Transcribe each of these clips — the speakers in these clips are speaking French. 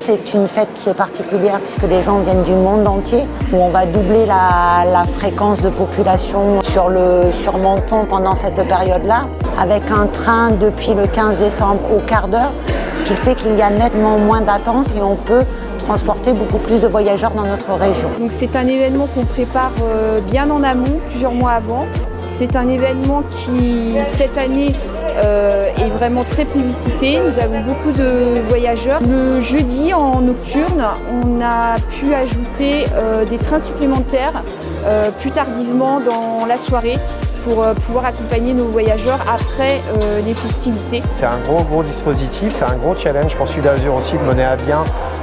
C'est une fête qui est particulière puisque les gens viennent du monde entier, où on va doubler la fréquence de population sur Menton pendant cette période-là, avec un train depuis le 15 décembre au quart d'heure, ce qui fait qu'il y a nettement moins d'attente et on peut transporter beaucoup plus de voyageurs dans notre région. Donc c'est un événement qu'on prépare bien en amont, plusieurs mois avant. C'est un événement qui, cette année, est vraiment très publicité. Nous avons beaucoup de voyageurs. Le jeudi, en nocturne, on a pu ajouter des trains supplémentaires plus tardivement dans la soirée pour pouvoir accompagner nos voyageurs après les festivités. C'est un gros dispositif, c'est un gros challenge pour Sudazur aussi de mener à bien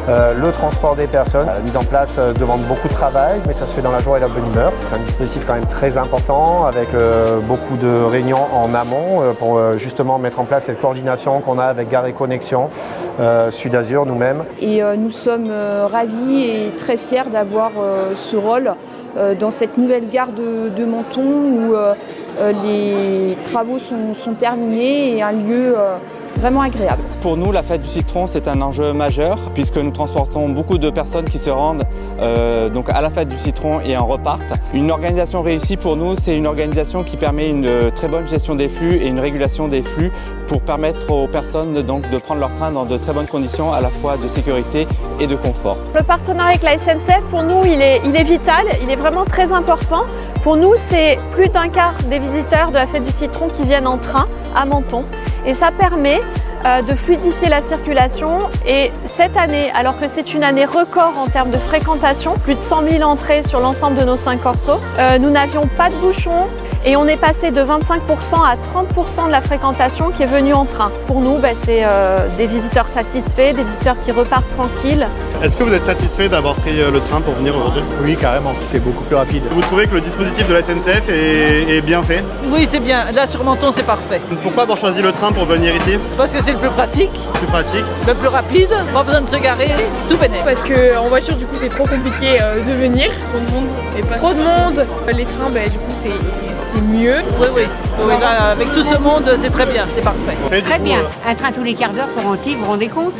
le transport des personnes. La mise en place demande beaucoup de travail, mais ça se fait dans la joie et la bonne humeur. C'est un dispositif quand même très important avec beaucoup de réunions en amont pour justement mettre en place cette coordination qu'on a avec Gare et Connexion, Sudazur, nous-mêmes. Et nous sommes ravis et très fiers d'avoir ce rôle dans cette nouvelle gare de Menton où les travaux sont terminés et un lieu vraiment agréable. Pour nous, la fête du citron, c'est un enjeu majeur puisque nous transportons beaucoup de personnes qui se rendent donc à la fête du citron et en repartent. Une organisation réussie pour nous, c'est une organisation qui permet une très bonne gestion des flux et une régulation des flux pour permettre aux personnes donc, de prendre leur train dans de très bonnes conditions à la fois de sécurité et de confort. Le partenariat avec la SNCF, pour nous, il est vital, il est vraiment très important. Pour nous, c'est plus d'un quart des visiteurs de la fête du citron qui viennent en train à Menton. Et ça permet de fluidifier la circulation. Et cette année, alors que c'est une année record en termes de fréquentation, plus de 100 000 entrées sur l'ensemble de nos 5 corsos, nous n'avions pas de bouchons et on est passé de 25% à 30% de la fréquentation qui est venue en train. Pour nous, c'est des visiteurs satisfaits, des visiteurs qui repartent tranquilles. Est-ce que vous êtes satisfait d'avoir pris le train pour venir aujourd'hui? Oui, carrément, c'était beaucoup plus rapide. Vous trouvez que le dispositif de la SNCF est bien fait? Oui, c'est bien. Là, sur Menton, c'est parfait. Pourquoi avoir choisi le train pour venir ici? Parce que c'est le plus pratique. Plus pratique? Le plus rapide, pas besoin de se garer, tout bénef. Parce qu'en voiture, du coup, c'est trop compliqué de venir. Trop de monde. Trop de monde. Les trains, du coup, c'est mieux. Oui. Là, avec tout ce monde, c'est très bien, c'est parfait. Très bien. Un train tous les quarts d'heure pour Antibes, vous vous rendez compte?